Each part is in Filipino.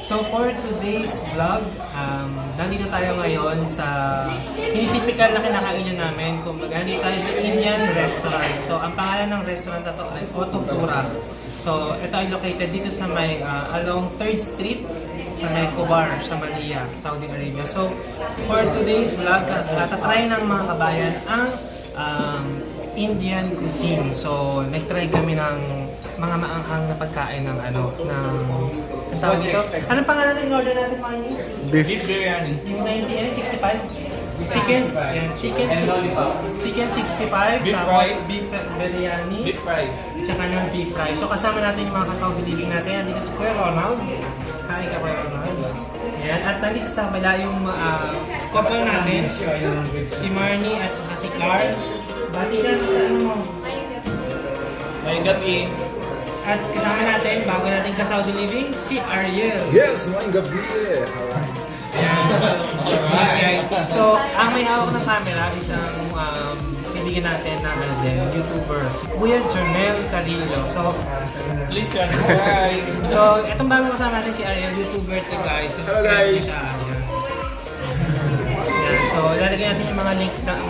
So for today's vlog, nandito tayo ngayon sa hindi typical na kinakainan namin. Kumbaga, nandito tayo sa Indian restaurant. So ang pangalan ng restaurant na to ay Otopura. So ito ay located dito sa may along 3rd Street sa may Kubar, sa Manila, Saudi Arabia. So for today's vlog, tatry ng mga kabayan ang Indian cuisine. So nag-try kami ng mga maanghang na pagkain ng ang tawag dito. Anong pangalan ng order natin, Marnie? Beef biryani. Yung 65? Chicken, yan, chicken 65, Beef tapos fry. beef biryani, Beef fry. tsaka ng beef fry. So kasama natin yung mga ka-Saudi living natin. Yan, dito si Kuya Ronald. Hi ka, Kuya Ronald. Yan, at nandito sa kabila yung couple natin, si Marnie at saka si Carl. Bati ka sa ano mo? May gabi. At kasama natin, bago natin ka-Saudi living, si Ariel. Yes, may gabi. Alright. Okay. So, ang may hawak ng camera, isang kaibigan natin na YouTuber, si Kuya Jonel Carillo. So, Please subscribe. so itong bago kasama natin si Ariel, YouTuber to guys. Hello, guys. Yan. So, lalagyan natin yung mga link ng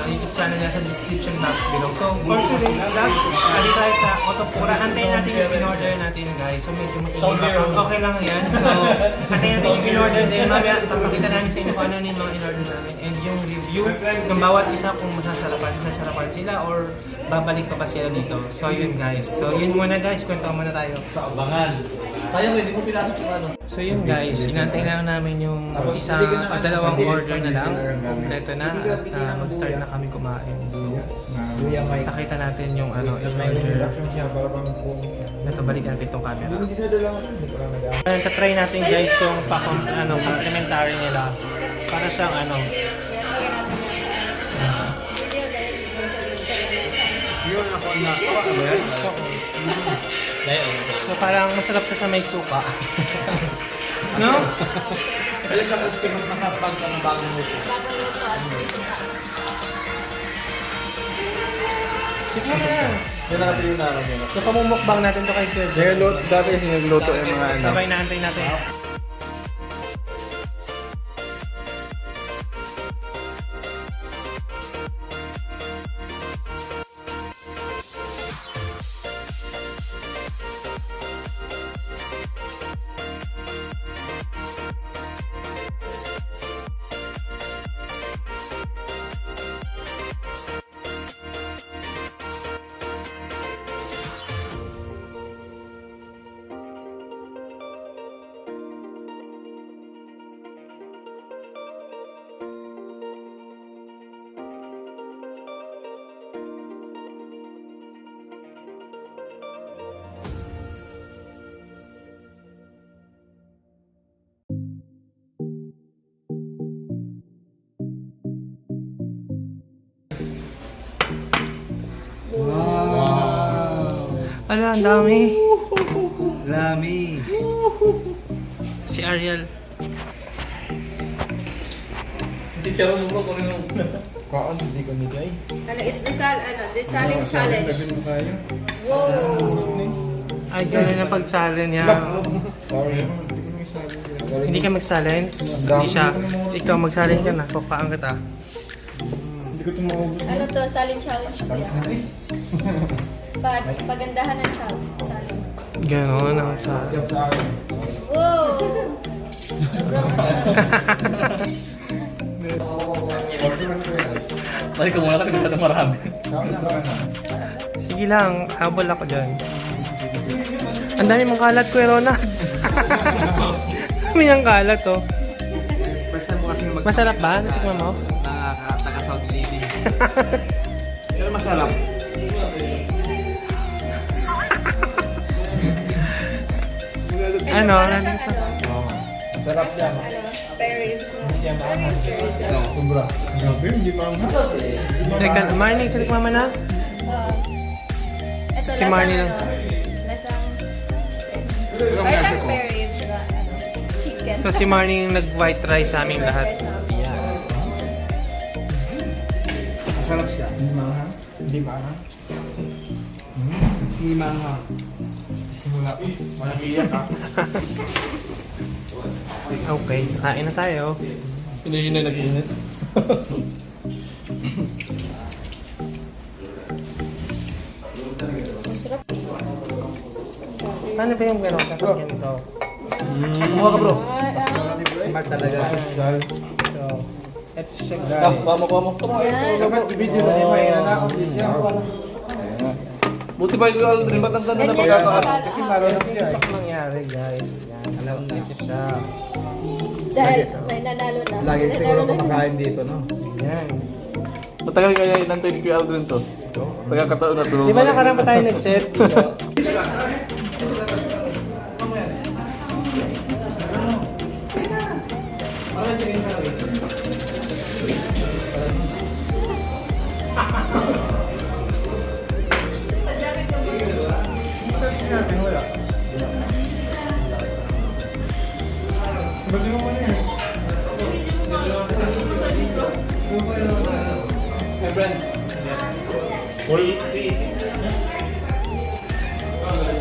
YouTube channel niya sa description box below. So, for today's vlog, dito tayo sa Otopura. Antayin natin yung in-order natin, guys. So, medyo matingin. Okay lang yan. So, antayin natin yung in-order. Then, mamaya, papakita namin sa inyo kung ano yung mga in-order namin. And yung review ng bawat isa kung masasarapan sila or babalik pa ba sila dito. So, yun guys. So, yun muna guys. Kwento muna tayo. Sa abangan. Sayang hindi ko pinasok yung ano. So yun guys, inantay lang namin yung isang dalawang order na lang. Kompleto na at mag-start na kami kumain. So, nakita natin yung in-order. Ito, balikan natin itong camera. Tatry natin guys itong complimentary nila. Para siyang yun ako na. So parang masarap to sa may suka. No? Kaya sa customer nakapag ka ng bagong luto. Sige na yan. Yan natin yung nalang yun. So pamumukbang natin to kay Sir. Dati sinagluto yung mga ano. Sabay naantay natin. Ala, ang dami. Lami. Si Ariel. Chicharon mo ba kung ano? Kaan, hindi ko nigay. Desaling challenge. Lagyan mo tayo. Wow! Ay, gano'n na pagsalin niya. Sorry. Hindi ko may sabi. Sorry. Hindi ka magsalin? Hindi siya. Ikaw magsalin ka na. Pupaan kita. Hindi ko ito maubos. Ano to? Salin challenge ko yan. Pagandahan ng challenge. Salin. Gano'n ang magsalin. Job sa akin. Wow! Sobrang Balik ka muna kasi maganda marami. Kaan na ba na? Sige lang, habol ako dyan. Ang dami mong kalat, Kuya Ronald. Dami niyang kalat, oh. First time mo kasi Masarap ba? Natikman mo? Naka-South City. Pero masarap. Ano? Nandun sa... Oo. Sarap yan. spare ribs mo. No. Sobra. Grabe, hindi pa ang Teka, Marnie, tikman mo na? Ito, Si Marnie lang. Lasang parang spare ribs, diba? Chicken. So si Marnie yung nag-white rice sa aming lahat. Masarap siya. Hindi maanghang? Hindi maanghang? Hindi maanghang. Simula pa. Malakiyak ha. Okay, kain na tayo. Hindi yun na nag-init. Masarap. Paano ba yung gano'n? Kapag ganito? Kumuha ka bro. Smart talaga. So, eto siya guys. Kuha mo. Yan. Dapat video na yung mahina na ako din siya. Buti ba yung Aldrin? Ba't ang ganda na Ganyan pagkakaano? yung Kasi akala. marunong siya. Isak nangyari guys. Yan, alam nito siya. Dahil may nanalo na. Lagi Nanalo siguro na. kumakain dito, no? Yan. Matagal kaya inantayin ko yung Aldrin to. Pagkakataon na tulungan. Di ba nakaraan pa tayo nag-set dito?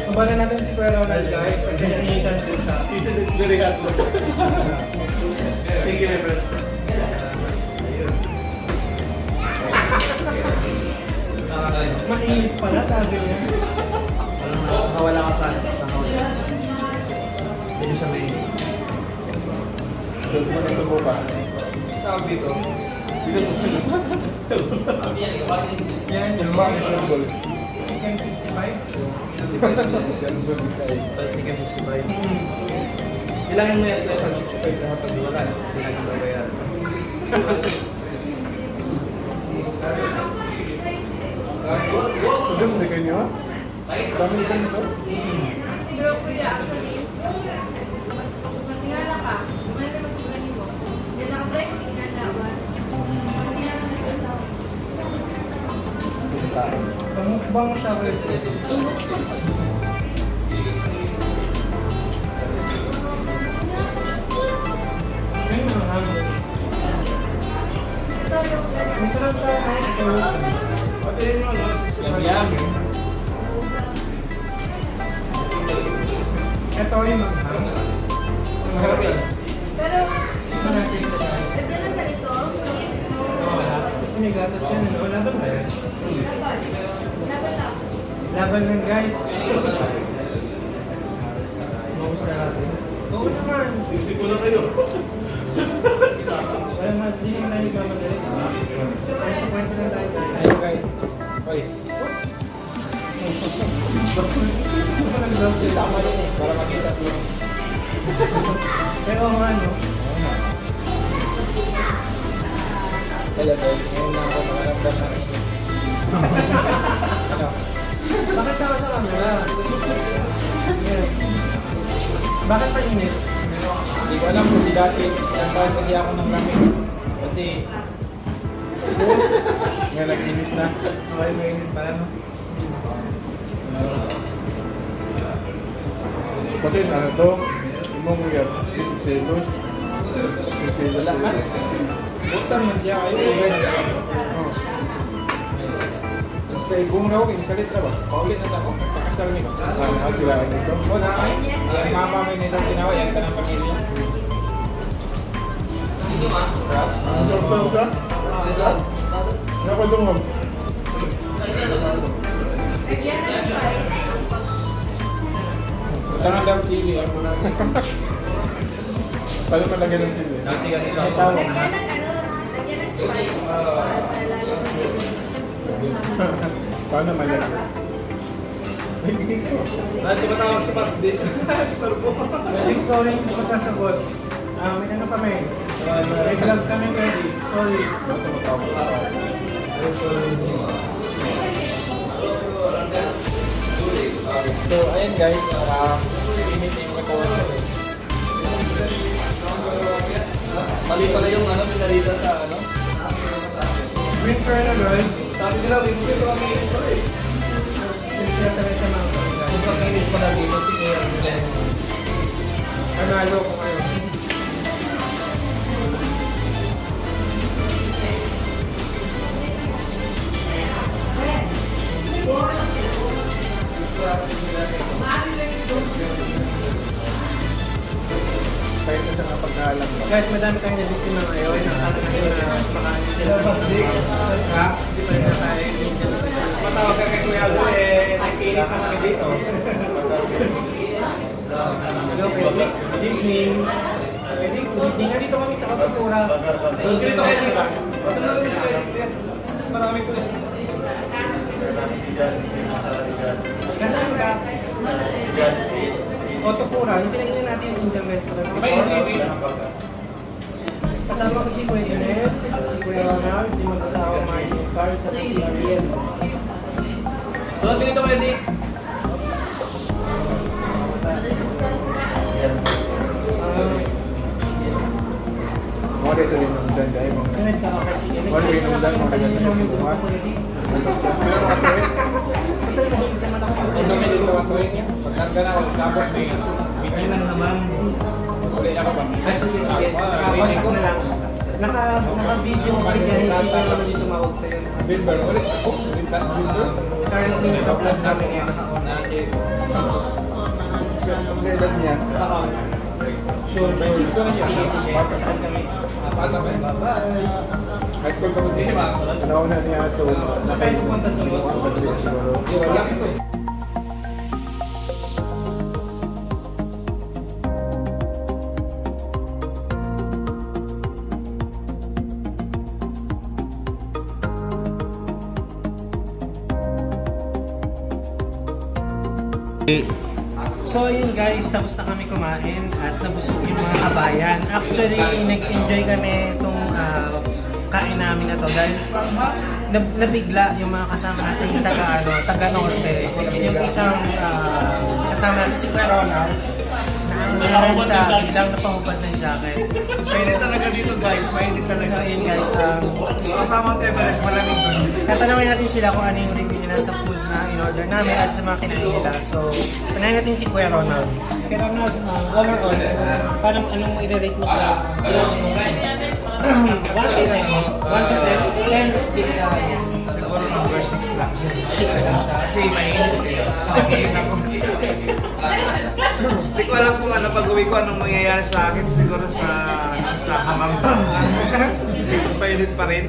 Kumbaga natin si Kuya Ronald guys, pag pinanitan po siya. Thank you, my friend. Mainit pala, tabi niya. Nakawala ka sa Hindi siya may... Ito mo na ito bukas. Tawag dito. Yan, Yung mga symbol. chicken 65. Chicken 65. Ilangin mo yan sa 65 na kapag wala. Ilangin mo ba yan? Ito mo na ganyo? Dami nito nito? Pero kuya, actually, matingala ka. Kumain ka sa ganito. Then nakabalik, tingnan na was. Hindi na naman ito tawag. Pamukbang siya kayo. Ayun mga hangin. Ito yung ganyan. Ang sarap siya. Ito yung mga hangin. Ang harap yan. Pero, Ito natin ito guys. lagyan ng ganito. Wala. Kasi may gatas yan. Ano? Laban ba yan? Laban. Laban lang. Laban lang guys. Maubos na natin. Oo naman. Isip ko na kayo. Wala nga, hindi naman tayo mamadali. Kwento lang tayo. Ayun guys. Oy. Tama yun eh. Para makita ko. Pero nga ano, Hello guys. Ngayon na ako nakaramdam ng init. Ano? bakit ako sa camera? Yeah. Bakit pa init? Hindi ko alam kung si dati. Nagpahal kasi ako ng lamig. Kasi... Nga nag-init na. Okay, mainit pa ano? Kasi ano to? Imong yan. Selos. Selos. Wala man. Butang man siya kayo. Kaya kung raw, kinsalit na ba? Paulit na ako. Pakasal niyo. Ano, kailangan nito? O, na ay. Ang mama may nito ginawa. Yan ka ng pamilya. Dito ma? Ano sa? Nakadungog. Lagyan ng spice. Tangan daw sili. Paano pa lagyan ng sili? May tawag Lagyan na. ng ano, lagyan ng spice. Para lalo Paano malagyan? Dahil si matawag si Mas din. Starbo. Sorry, hindi ko sasagot. May ano kami. May vlog kami ready. Sorry. So, ayun guys. Init yung katawan ko. Mali pala yung ano, pinarita sa ano. Winter na guys. Sabi nila, winter ko kami ito eh. Yung sinasanay sa mga guys. Sobrang init pala dito. Nanalo ko kayo. Kaya Guys, madami tayong nabiktima ngayon. Nakala natin na makaano sila. Hindi pa rin na tayo. Matawag ka kay Kuya Aldo, nagkinig ka kami dito. Hello, Pwede. Good evening. Pwede, good evening. Nandito kami sa Autopura. Dito kayo dito. Basta na rin siya. Marami ko eh. Nasaan ka? Autopura. Yung pinagiging natin yung Indian restaurant. May ECB. Kasama ko si Kuya Janelle, si Kuya Ronald, si mag-asawa Martin Carl, at si Ariel. Tulad dito kayo di. Mga dito rin ang ganda ay mga Sunod ka kasi. Wala rin ang dami, mga ganda sa subukan. Kung kami dito ang tuwing niya, pagkarga na ako, dapat may Ayun lang naman. Uli ako ba? Sige. Kakontak na lang. Naka-video ko rin dahil si Carl hindi tumawag sa'yo. Bilber, ulit ako. Bilber, Bilber. Currently, naka-vlog namin yan. Naka-on. Ang edad niya. Sure. Sige. Saan kami? Pata ba? Bye. High school ka mo din, ma? Nauna niya ito. Saan tayo pupunta sa loob? Sa tuloy siguro. Wala ito. So yun guys, tapos na kami kumain at nabusog yung mga kabayan. Actually, nag-enjoy kami itong kain namin na to dahil nabigla yung mga kasama natin yung taga Norte. Yung isang kasama natin si Kuya Ronald na ang siya biglang napahubad ng jacket. Mainit talaga dito guys. Mainit So talaga. yun guys, Kasama ang Everest. Malamig doon. tatanungin natin sila kung ano yung review nila sa food na in-order namin at sa mga kinain nila. So, panahin natin si Kuya Ronald. Kuya Ronald, overall, anong i-rate mo sa 1 to 10 is big yes. Siguro number 6 lang. 6 lang siya. Kasi mainit eh. Mainit ako. Hindi ko alam kung ano pag-uwi ko anong mangyayari sa akin. Siguro sa hamam. Mainit pa rin.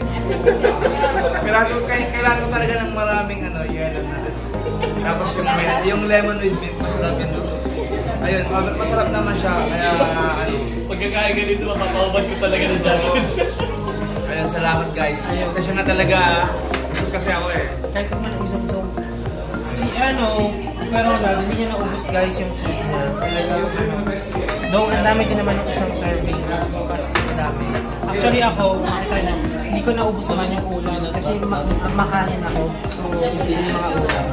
Kailangan ko talaga ng maraming yelo na. Tapos yung lemon with mint, masarap yun. Ayun, masarap naman siya. Kaya Pagkakain ganito, mapapahubad ko talaga ng jacket. ayun, salamat guys. Session na talaga. Busog kasi ako eh. Kahit kung ano isang si Kuya Ronald, hindi niya naubos guys yung food niya. Though, ang dami din naman ng isang serving. So, kasi madami. Actually ako, hindi ko naubos naman yung ulam kasi makanin ako. So, hindi yung mga ulam.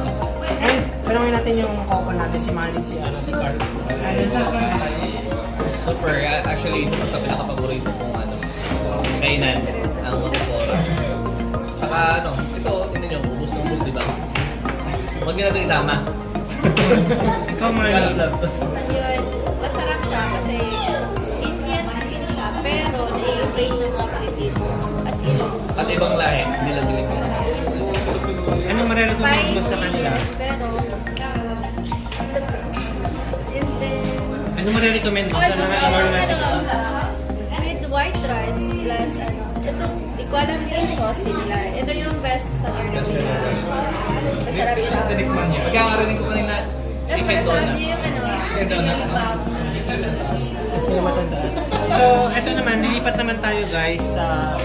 And, tanongin natin yung couple natin, si Marlene, si Carl. Super. Actually, isa pa sa pinaka-paborito kong kainan ang Autopura. Tsaka ito, tingnan nyo, ubus na ubus, di ba? Huwag nyo natin isama. Ikaw, Marlene. Yun, masarap siya kasi Indian cuisine siya, pero nai-embrace ng mga Pilipino. As in, At ibang lahi, hindi lang Pilipino. Anong marirecommend mo sa kanila? Yes, pero, and then, Anong marirecommend mo sa gusto mga ko order yung natin? with white rice plus itong, di ko alam yung sauce nila. Ito yung best sa nila. Masarap siya. Tinikman niya. Pagkakarinig ko kanina, Tapos chicken masarap donut. din yung bibimbap. Hindi ko matandaan. So, eto naman, lilipat naman tayo guys sa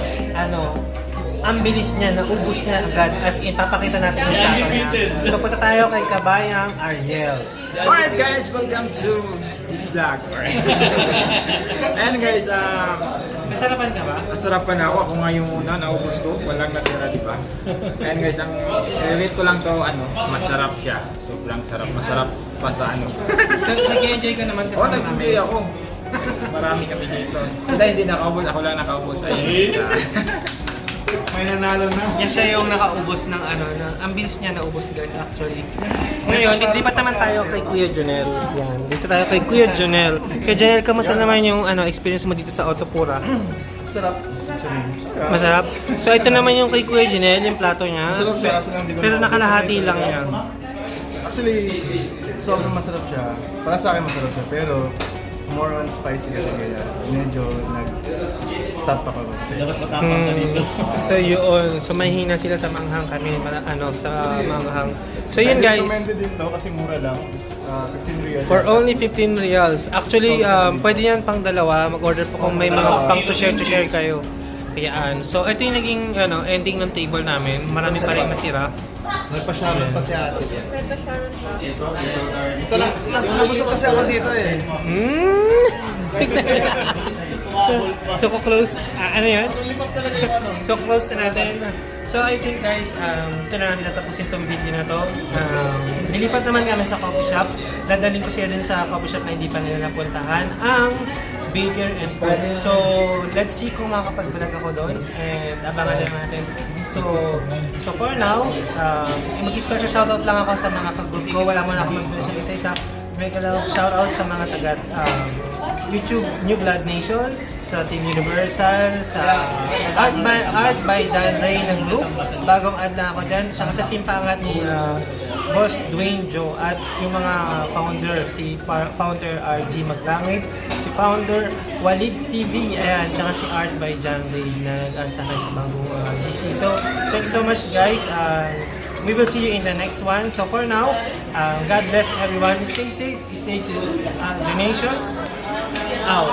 ang bilis niya, naubos niya agad. As in, papakita natin yung plato niya. So, punta tayo kay Kabayang Ariel. Alright guys, welcome to this vlog. Ayan guys, Nasarapan ka ba? masarap pa na ako. Ako nga yung una, naubos ko. Walang natira, di ba? Ayan guys, ang relate ko lang to, masarap siya. Sobrang sarap. Masarap pa sa So, nag-enjoy ka naman kasi nag-enjoy ako. Marami kami dito. Sila hindi nakaubos, ako lang nakaubos. Ayun. May nanalo na. Yan siya yung nakaubos ng ang bilis niya naubos guys actually. Ngayon, lipat naman tayo kay Kuya Jonel. Yan, dito tayo kay Kuya Jonel. Kuya Jonel, kamusta naman yung experience mo dito sa Autopura? Sarap. Masarap? So ito naman yung kay Kuya Jonel, yung plato niya. Masarap siya kasi lang hindi ko Pero naubos nakalahati kasi lang ito yan. Actually, sobrang masarap siya. Para sa akin masarap siya. Pero, more on spicy kasi kaya medyo Stop pa ko. Dapat matapang ka dito. So yun, so mahina sila sa manghang kami, sa manghang. So yun guys, Recommended din to kasi mura lang. 15 real. for only 15 reals. Actually, pwede yan pang dalawa. Mag-order po kung may mga pang to share kayo. Kayaan. So ito yung naging ending ng table namin. Marami pa rin natira. May pa-shoutout pa si ate. May pa Sharon pa. Ito lang, nabusog kasi ako dito eh. So close, ano yan? So close na natin. So I think guys, ito na natin natapusin tong video na to. Nilipat naman kami sa coffee shop. Dadalhin ko siya din sa coffee shop na hindi pa nila napuntahan. Ang Baker and Food. So let's see kung makakapag-vlog ako doon. And abangan din natin. So for now, mag-special shoutout lang ako sa mga kagroup ko. Wala mo na ako mag-vlog sa isa-isa. May shoutout sa mga taga YouTube New Blood Nation, sa Team Universal, sa Art by John Ray ng group. Bagong add na ako dyan. Saka sa Team Pangat ni Boss Dwayne Joe at yung mga founder, si founder RG Maglangit, si founder Walid TV, ayan, saka si Art by John Ray na nag-add sa akin sa bagong GC. So, thank you so much guys. We will see you in the next one. So for now, God bless everyone. Stay safe, stay to donation. Out.